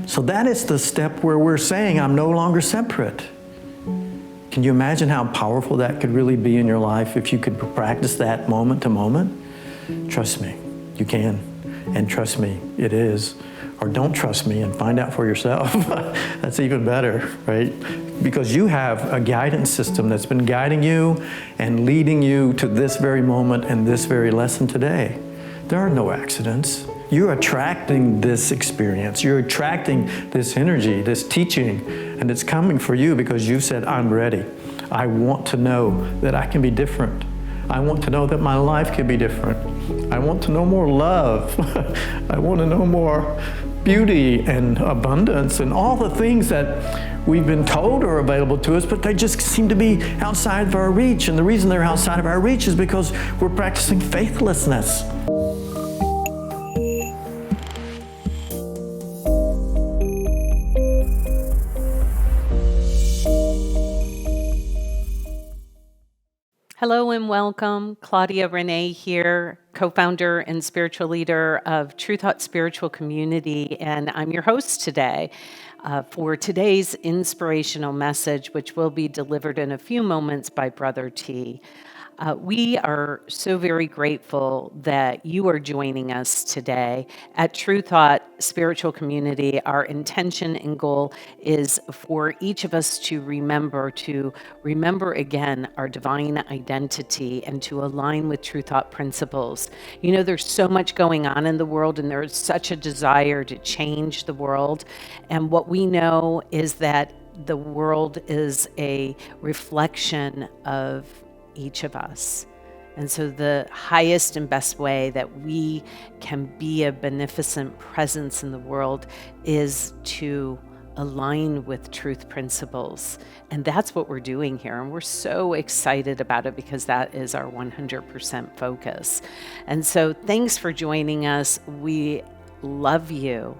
So that is the step where we're saying, I'm no longer separate. Can you imagine how powerful that could really be in your life if you could practice that moment to moment? Trust me, you can. And trust me, it is. Or don't trust me and find out for yourself. That's even better, right? Because you have a guidance system that's been guiding you and leading you to this very moment and this very lesson today. There are no accidents. You're attracting this experience. You're attracting this energy, this teaching, and it's coming for you because you said, I'm ready. I want to know that I can be different. I want to know that my life can be different. I want to know more love. I want to know more beauty and abundance and all the things that we've been told are available to us, but they just seem to be outside of our reach. And the reason they're outside of our reach is because we're practicing faithlessness. Hello and welcome. Claudia Renee here, co-founder and spiritual leader of True Thought Spiritual Community, and I'm your host today for today's inspirational message, which will be delivered in a few moments by Brother T. We are so very grateful that you are joining us today. At True Thought Spiritual Community, our intention and goal is for each of us to remember again our divine identity and to align with True Thought principles. You know, there's so much going on in the world, and there's such a desire to change the world. And what we know is that the world is a reflection of each of us. And so the highest and best way that we can be a beneficent presence in the world is to align with truth principles. And that's what we're doing here. And we're so excited about it because that is our 100% focus. And so thanks for joining us. We love you.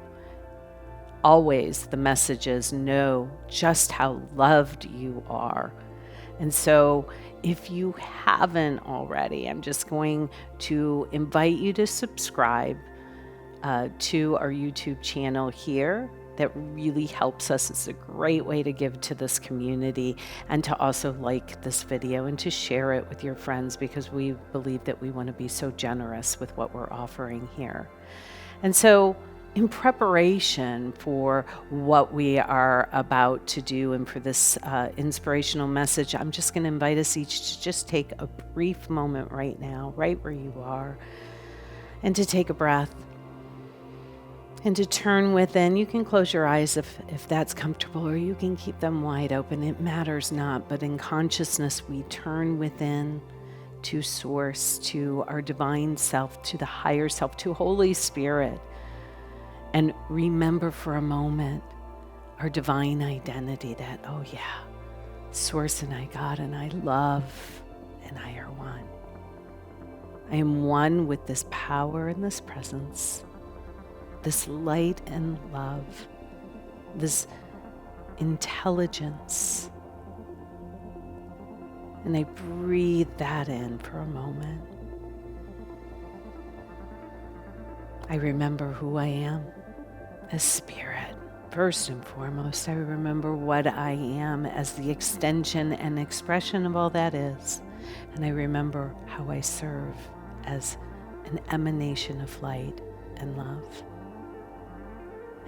Always the message is know just how loved you are. And so if you haven't already, I'm just going to invite you to subscribe to our YouTube channel here. That really helps us. It's a great way to give to this community, and to also like this video and to share it with your friends, because we believe that we want to be so generous with what we're offering here. And so in preparation for what we are about to do and for this inspirational message, I'm just going to invite us each to just take a brief moment right now, right where you are, and to take a breath and to turn within. You can close your eyes if that's comfortable, or you can keep them wide open. It matters not, but in consciousness, we turn within to Source, to our divine self, to the higher self, to Holy Spirit. And remember for a moment our divine identity, that, oh yeah, Source and I, God and I, love and I are one. I am one with this power and this presence, this light and love, this intelligence. And I breathe that in for a moment. I remember who I am as spirit. First and foremost, I remember what I am as the extension and expression of all that is. And I remember how I serve as an emanation of light and love.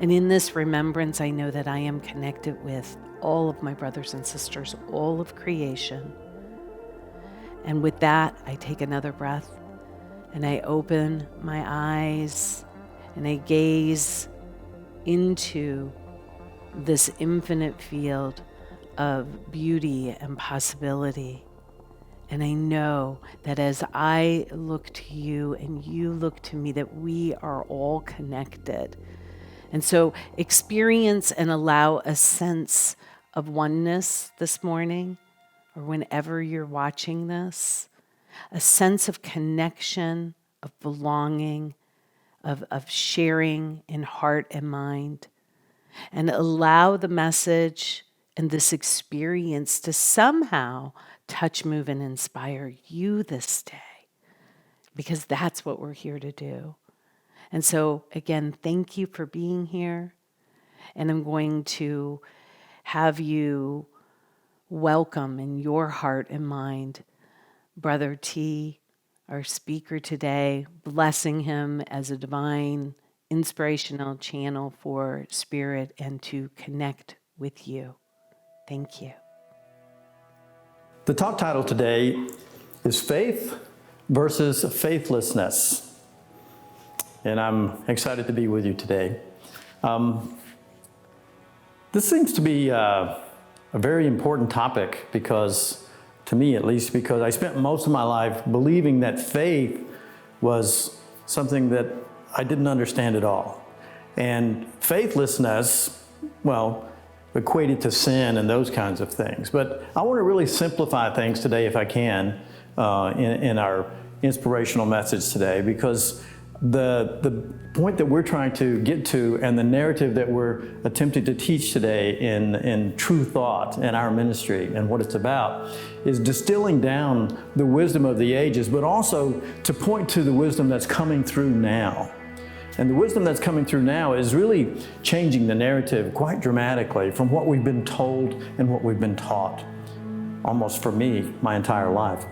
And in this remembrance, I know that I am connected with all of my brothers and sisters, all of creation. And with that, I take another breath and I open my eyes and I gaze into this infinite field of beauty and possibility. And I know that as I look to you and you look to me, that we are all connected. And so experience and allow a sense of oneness this morning, or whenever you're watching this, a sense of connection, of belonging, of sharing in heart and mind, and allow the message and this experience to somehow touch, move, and inspire you this day. because that's what we're here to do. And so, again, thank you for being here. And I'm going to have you welcome in your heart and mind Brother T, our speaker today, blessing him as a divine, inspirational channel for spirit and to connect with you. Thank you. The talk title today is Faith versus Faithlessness. And I'm excited to be with you today. This seems to be a very important topic because, to me at least, because I spent most of my life believing that faith was something that I didn't understand at all. And faithlessness, well, equated to sin and those kinds of things. But I want to really simplify things today if I can in our inspirational message today, because the point that we're trying to get to and the narrative that we're attempting to teach today in True Thought and our ministry and what it's about is distilling down the wisdom of the ages, but also to point to the wisdom that's coming through now. And the wisdom that's coming through now is really changing the narrative quite dramatically from what we've been told and what we've been taught, almost for me, my entire life.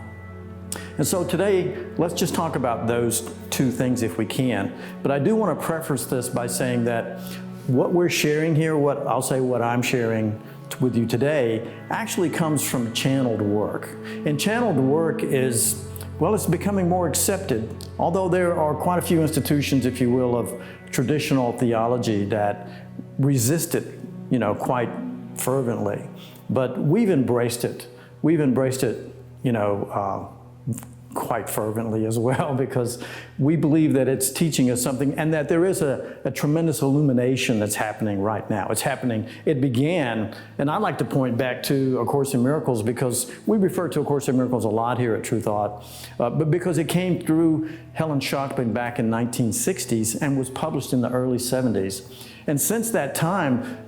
And so today, let's just talk about those two things if we can. But I do want to preface this by saying that what we're sharing here, what I'm sharing with you today, actually comes from channeled work. And channeled work is, well, it's becoming more accepted, although there are quite a few institutions, if you will, of traditional theology that resist it, quite fervently. But we've embraced it. We've embraced it, quite fervently as well, because we believe that it's teaching us something and that there is a tremendous illumination that's happening right now. It began, and I'd like to point back to A Course in Miracles, because we refer to A Course in Miracles a lot here at True Thought, but because it came through Helen Schachtman back in 1960s and was published in the early 70s. And since that time,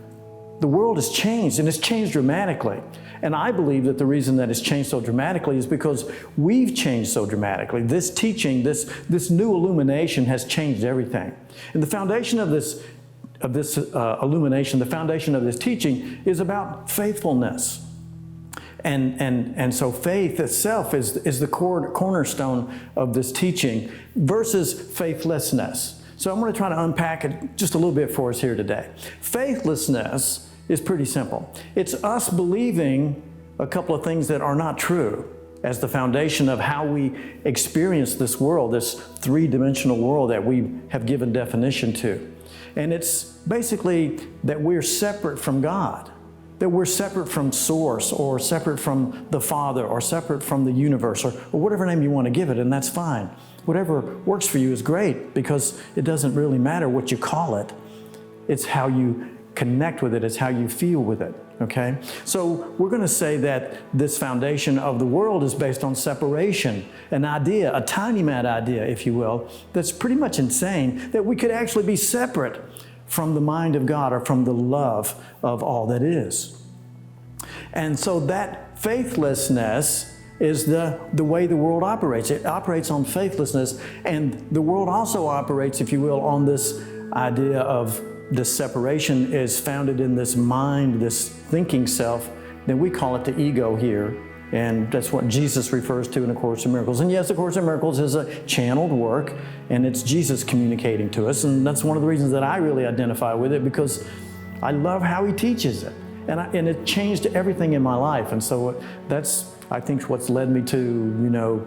the world has changed, and it's changed dramatically. And I believe that the reason that it's changed so dramatically is because we've changed so dramatically. This teaching, this new illumination has changed everything. And the foundation of this illumination, the foundation of this teaching is about faithfulness. And so faith itself is the cornerstone of this teaching versus faithlessness. So I'm going to try to unpack it just a little bit for us here today. Faithlessness is pretty simple. It's us believing a couple of things that are not true as the foundation of how we experience this world, this three-dimensional world that we have given definition to. And it's basically that we're separate from God, that we're separate from Source, or separate from the Father, or separate from the universe, or whatever name you want to give it, and that's fine. Whatever works for you is great, because it doesn't really matter what you call it. It's how you connect with it, it's how you feel with it, okay? So we're going to say that this foundation of the world is based on separation, an idea, a tiny mad idea, if you will, that's pretty much insane, that we could actually be separate from the mind of God or from the love of all that is. And so that faithlessness is the way the world operates. It operates on faithlessness, and the world also operates, if you will, on this idea of this separation is founded in this mind, this thinking self, then we call it the ego here. And that's what Jesus refers to in A Course in Miracles. And yes, A Course in Miracles is a channeled work, and it's Jesus communicating to us. And that's one of the reasons that I really identify with it, because I love how he teaches it. And it changed everything in my life. And so that's, I think, what's led me to,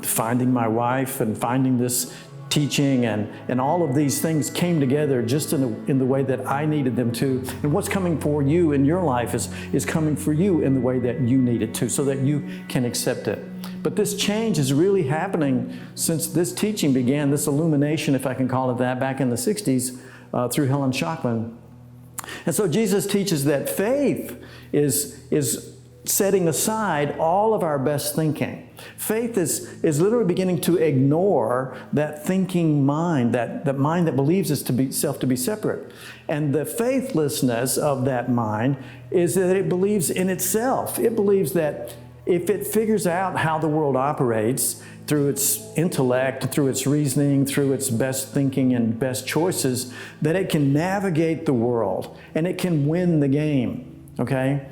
finding my wife and finding this teaching, and all of these things came together just in the way that I needed them to. And what's coming for you in your life is coming for you in the way that you need it to, so that you can accept it. But this change is really happening since this teaching began, this illumination, if I can call it that, back in the 60s through Helen Schachtman. And so Jesus teaches that faith is setting aside all of our best thinking. Faith is literally beginning to ignore that thinking mind, that mind that believes itself to be separate. And the faithlessness of that mind is that it believes in itself. It believes that if it figures out how the world operates, through its intellect, through its reasoning, through its best thinking and best choices, that it can navigate the world and it can win the game, okay?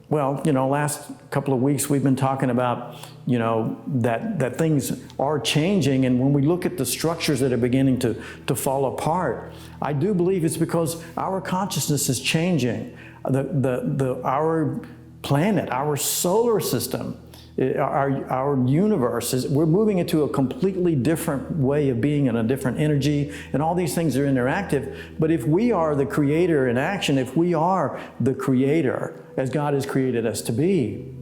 Well, last couple of weeks we've been talking about, that things are changing, and when we look at the structures that are beginning to fall apart, I do believe it's because our consciousness is changing. Our planet, our solar system, our universe we're moving into a completely different way of being and a different energy, and all these things are interactive. But if we are the creator in action, if we are the creator as God has created us to be,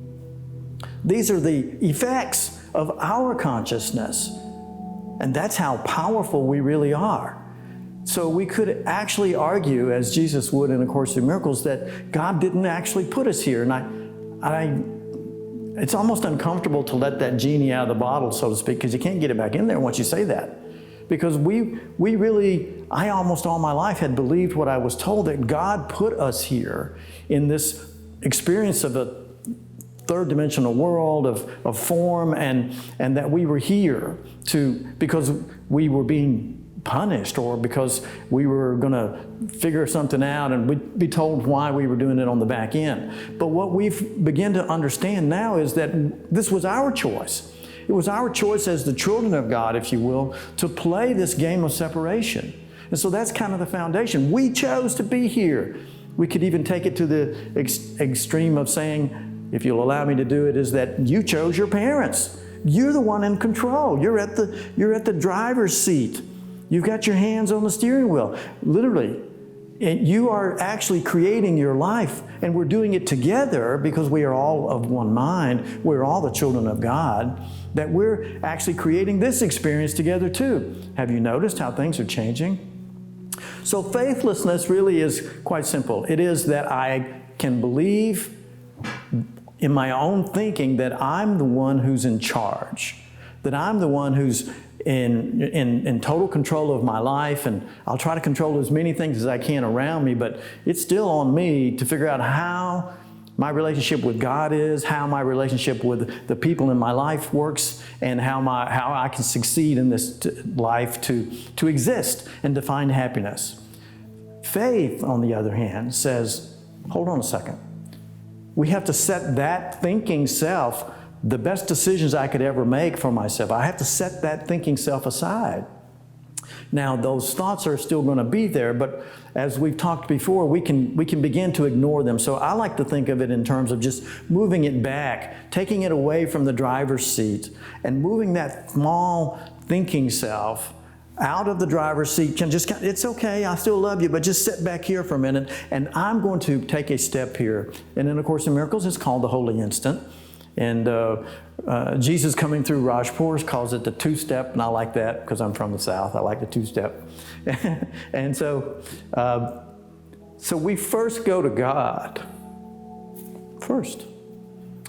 these are the effects of our consciousness. And that's how powerful we really are. So we could actually argue, as Jesus would in A Course in Miracles, that God didn't actually put us here. And it's almost uncomfortable to let that genie out of the bottle, so to speak, because you can't get it back in there once you say that. Because I almost all my life had believed what I was told, that God put us here in this experience of a third dimensional world of form, and that we were here because we were being punished, or because we were going to figure something out and we'd be told why we were doing it on the back end. But what we've begun to understand now is that this was our choice. It was our choice as the children of God, if you will, to play this game of separation. And so that's kind of the foundation. We chose to be here. We could even take it to the extreme of saying, if you'll allow me to do it, is that you chose your parents. You're the one in control. You're at the driver's seat. You've got your hands on the steering wheel. Literally, you are actually creating your life, and we're doing it together because we are all of one mind. We're all the children of God, that we're actually creating this experience together too. Have you noticed how things are changing? So faithlessness really is quite simple. It is that I can believe in my own thinking that I'm the one who's in charge, that I'm the one who's in total control of my life, and I'll try to control as many things as I can around me, but it's still on me to figure out how my relationship with God is, how my relationship with the people in my life works, and how I can succeed in this life to exist and to find happiness. Faith, on the other hand, says, hold on a second. We have to set that thinking self, the best decisions I could ever make for myself, I have to set that thinking self aside. Now, those thoughts are still going to be there, but as we've talked before, we can begin to ignore them. So I like to think of it in terms of just moving it back, taking it away from the driver's seat, and moving that small thinking self out of the driver's seat. It's okay, I still love you, but just sit back here for a minute, and I'm going to take a step here. And in A Course in Miracles, it's called the Holy Instant. And Jesus coming through Rajpur calls it the two-step, and I like that because I'm from the South. I like the two-step. And so we first go to God. First.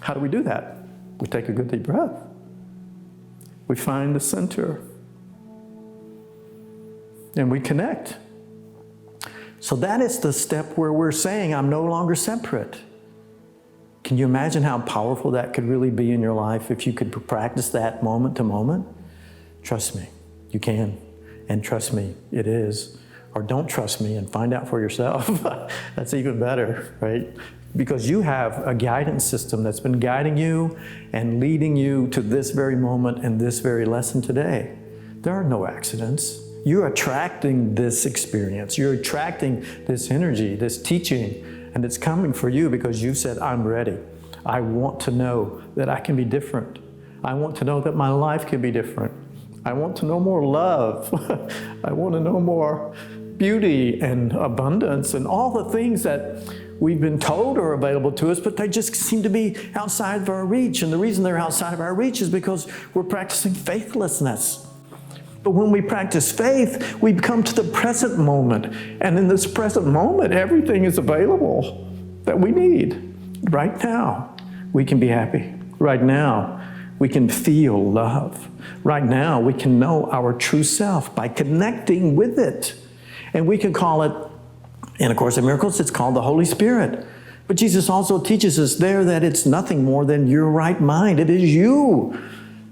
How do we do that? We take a good deep breath. We find the center. And we connect. So that is the step where we're saying, I'm no longer separate. Can you imagine how powerful that could really be in your life if you could practice that moment to moment? Trust me, you can. And trust me, it is. Or don't trust me and find out for yourself. That's even better, right? Because you have a guidance system that's been guiding you and leading you to this very moment and this very lesson today. There are no accidents. You're attracting this experience. You're attracting this energy, this teaching. And it's coming for you because you said, I'm ready. I want to know that I can be different. I want to know that my life can be different. I want to know more love. I want to know more beauty and abundance and all the things that we've been told are available to us, but they just seem to be outside of our reach. And the reason they're outside of our reach is because we're practicing faithlessness. But when we practice faith, we come to the present moment. And in this present moment, everything is available that we need. Right now, we can be happy. Right now, we can feel love. Right now, we can know our true self by connecting with it. And we can call it, in A Course in Miracles, it's called the Holy Spirit. But Jesus also teaches us there that it's nothing more than your right mind. It is you.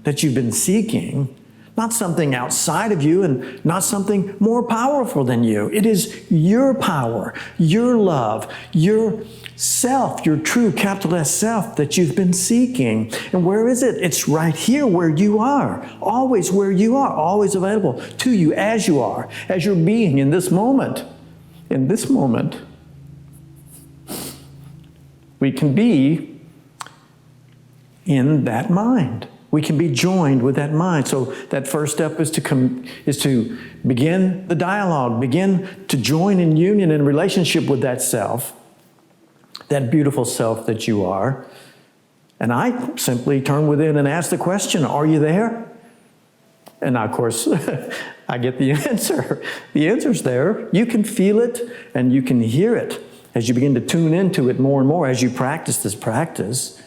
that you've been seeking, not something outside of you and not something more powerful than you. It is your power, your love, your self, your true capital S self that you've been seeking. And where is it? It's right here where you are, always where you are, always available to you as you are, as you're being in this moment. In this moment, we can be in that mind. We can be joined with that mind. So that first step is to begin the dialogue, begin to join in union and relationship with that self, that beautiful self that you are. And I simply turn within and ask the question, are you there? And of course, I get the answer. The answer's there. You can feel it and you can hear it. As you begin to tune into it more and more, as you practice this practice,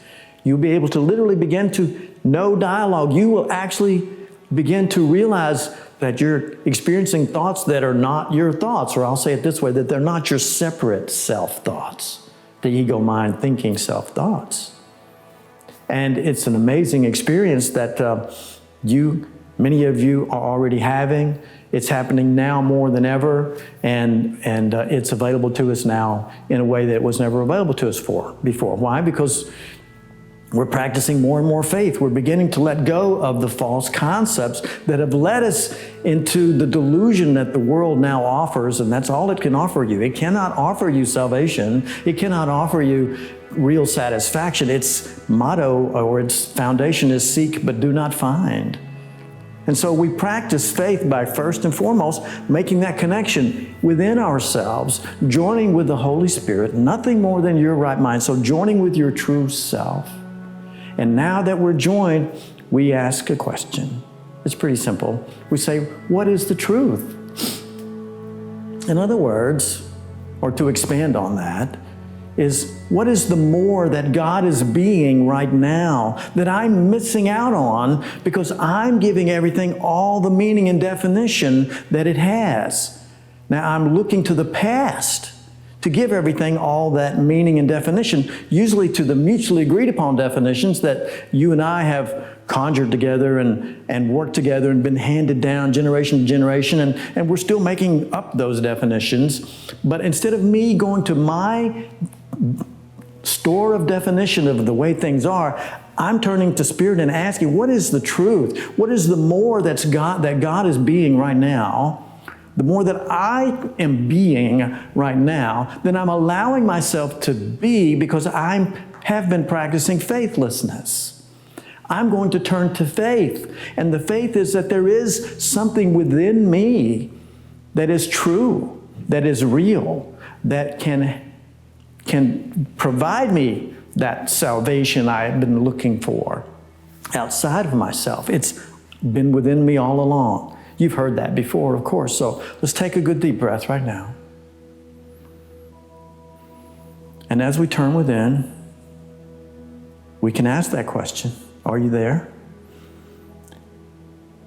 you'll be able to literally begin to know dialogue. You will actually begin to realize that you're experiencing thoughts that are not your thoughts, or I'll say it this way, that they're not your separate self-thoughts, the ego mind thinking self-thoughts. And it's an amazing experience that many of you are already having. It's happening now more than ever, and it's available to us now in a way that was never available to us before. Why? Because we're practicing more and more faith. We're beginning to let go of the false concepts that have led us into the delusion that the world now offers, and that's all it can offer you. It cannot offer you salvation. It cannot offer you real satisfaction. Its motto or its foundation is seek but do not find. And so we practice faith by first and foremost making that connection within ourselves, joining with the Holy Spirit, nothing more than your right mind. So joining with your true self. And now that we're joined, we ask a question. It's pretty simple. We say, what is the truth? In other words, or to expand on that, is what is the more that God is being right now that I'm missing out on because I'm giving everything all the meaning and definition that it has. Now I'm looking to the past to give everything all that meaning and definition, usually to the mutually agreed upon definitions that you and I have conjured together and worked together and been handed down generation to generation, and we're still making up those definitions. But instead of me going to my store of definition of the way things are, I'm turning to Spirit and asking, what is the truth? What is the more that God is being right now? The more that I am being right now, then I'm allowing myself to be because I have been practicing faithlessness. I'm going to turn to faith. And the faith is that there is something within me that is true, that is real, that can provide me that salvation I have been looking for outside of myself. It's been within me all along. You've heard that before, of course. So let's take a good deep breath right now. And as we turn within, we can ask that question. Are you there?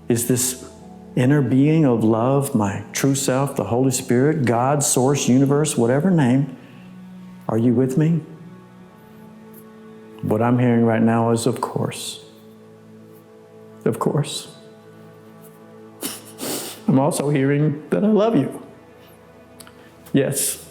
Is this inner being of love, my true self, the Holy Spirit, God, source, universe, whatever name, are you with me? What I'm hearing right now is of course. Of course. I'm also hearing that I love you. Yes,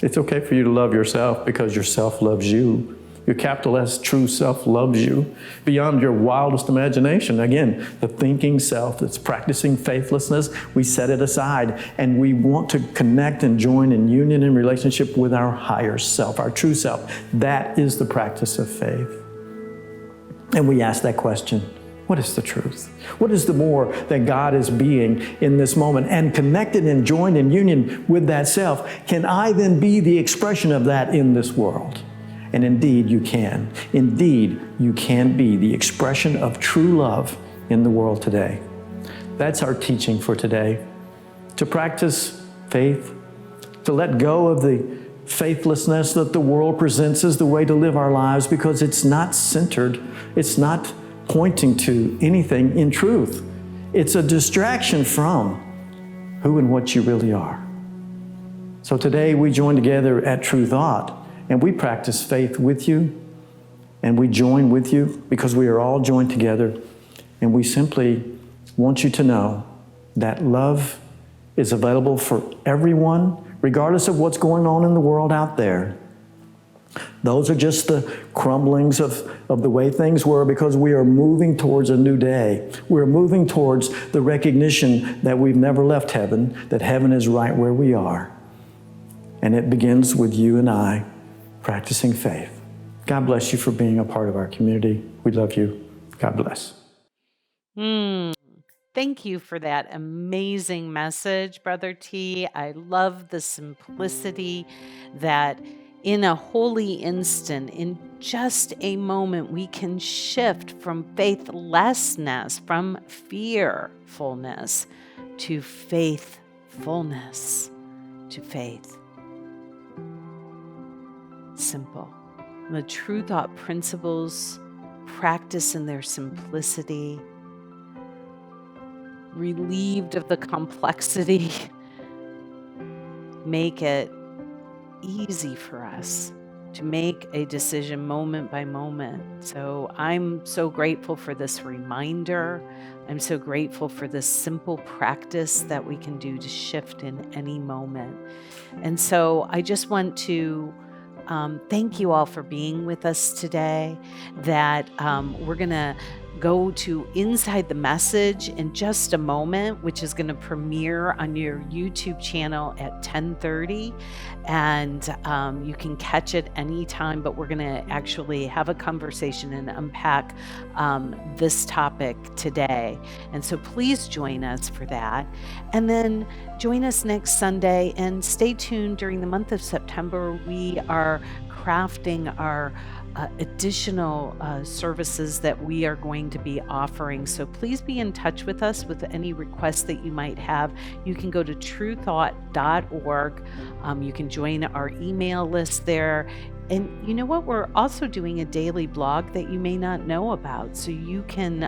it's okay for you to love yourself because your self loves you. Your capital S true self loves you beyond your wildest imagination. Again, the thinking self that's practicing faithlessness, we set it aside and we want to connect and join in union and relationship with our higher self, our true self. That is the practice of faith. And we ask that question, what is the truth? What is the more that God is being in this moment? And connected and joined in union with that self, can I then be the expression of that in this world? And indeed you can. Indeed, you can be the expression of true love in the world today. That's our teaching for today. To practice faith, to let go of the faithlessness that the world presents as the way to live our lives because it's not centered, it's not pointing to anything in truth. It's a distraction from who and what you really are. So today we join together at True Thought and we practice faith with you and we join with you because we are all joined together And we simply want you to know that love is available for everyone, regardless of what's going on in the world out there. Those are just the crumblings of the way things were, because we are moving towards a new day. We're moving towards the recognition that we've never left heaven, that heaven is right where we are. And it begins with you and I practicing faith. God bless you for being a part of our community. We love you. God bless. Thank you for that amazing message, Brother T. I love the simplicity that in a holy instant, in just a moment, we can shift from faithlessness, from fearfulness, to faithfulness, to faith. Simple. The true thought principles practice in their simplicity, relieved of the complexity, make it easy for us to make a decision moment by moment. So I'm so grateful for this reminder. I'm so grateful for this simple practice that we can do to shift in any moment. And so I just want to thank you all for being with us today, that we're going to go to Inside the Message in just a moment, which is going to premiere on your YouTube channel at 10:30. And you can catch it anytime, but we're going to actually have a conversation and unpack this topic today. And so please join us for that. And then join us next Sunday, and stay tuned. During the month of September, we are crafting our additional services that we are going to be offering. So please be in touch with us with any requests that you might have. You can go to truethought.org. You can join our email list there. And you know what? We're also doing a daily blog that you may not know about. So you can,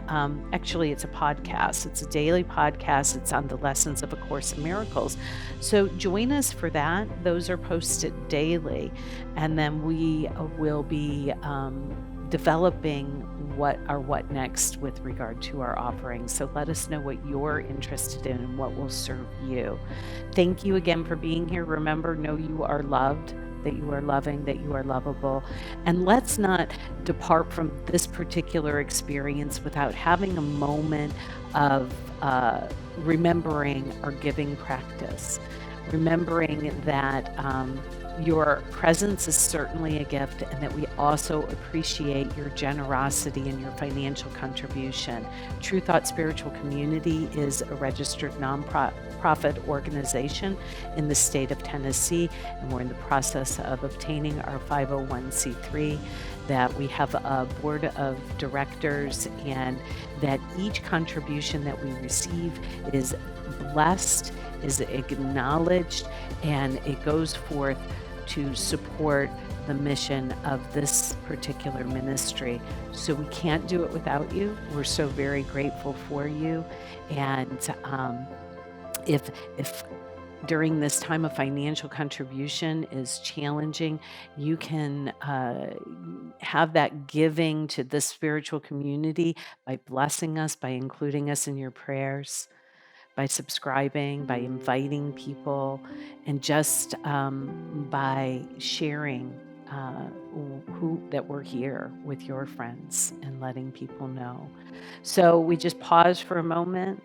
actually, it's a podcast. It's a daily podcast. It's on the Lessons of A Course in Miracles. So join us for that. Those are posted daily. And then we will be developing what next with regard to our offerings. So let us know what you're interested in and what will serve you. Thank you again for being here. Remember, know you are loved, that you are loving, that you are lovable. And let's not depart from this particular experience without having a moment of remembering our giving practice, remembering that your presence is certainly a gift, and that we also appreciate your generosity and your financial contribution. True Thought Spiritual Community is a registered nonprofit organization in the state of Tennessee, and we're in the process of obtaining our 501c3, that we have a board of directors, and that each contribution that we receive is blessed, is acknowledged, and it goes forth to support the mission of this particular ministry. So we can't do it without you. We're so very grateful for you. And if during this time of financial contribution is challenging, you can have that giving to this spiritual community by blessing us, by including us in your prayers, by subscribing, by inviting people, and just by sharing that we're here with your friends and letting people know. So we just pause for a moment.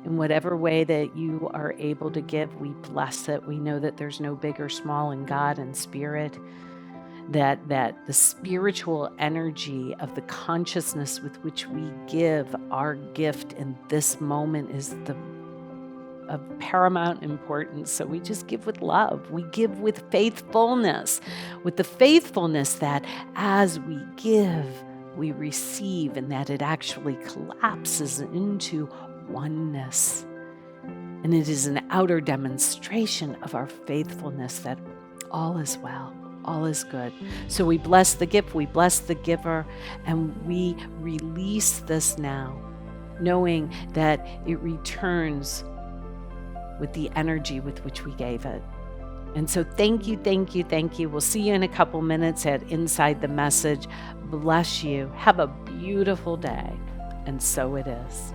In whatever way that you are able to give, we bless it. We know that there's no big or small in God and spirit, that the spiritual energy of the consciousness with which we give our gift in this moment is of paramount importance. So we just give with love. We give with faithfulness, with the faithfulness that as we give, we receive, and that it actually collapses into oneness. And it is an outer demonstration of our faithfulness that all is well. All is good. So we bless the gift, we bless the giver, and we release this now, knowing that it returns with the energy with which we gave it. And so thank you, thank you, thank you. We'll see you in a couple minutes at Inside the Message. Bless you. Have a beautiful day. and so it is.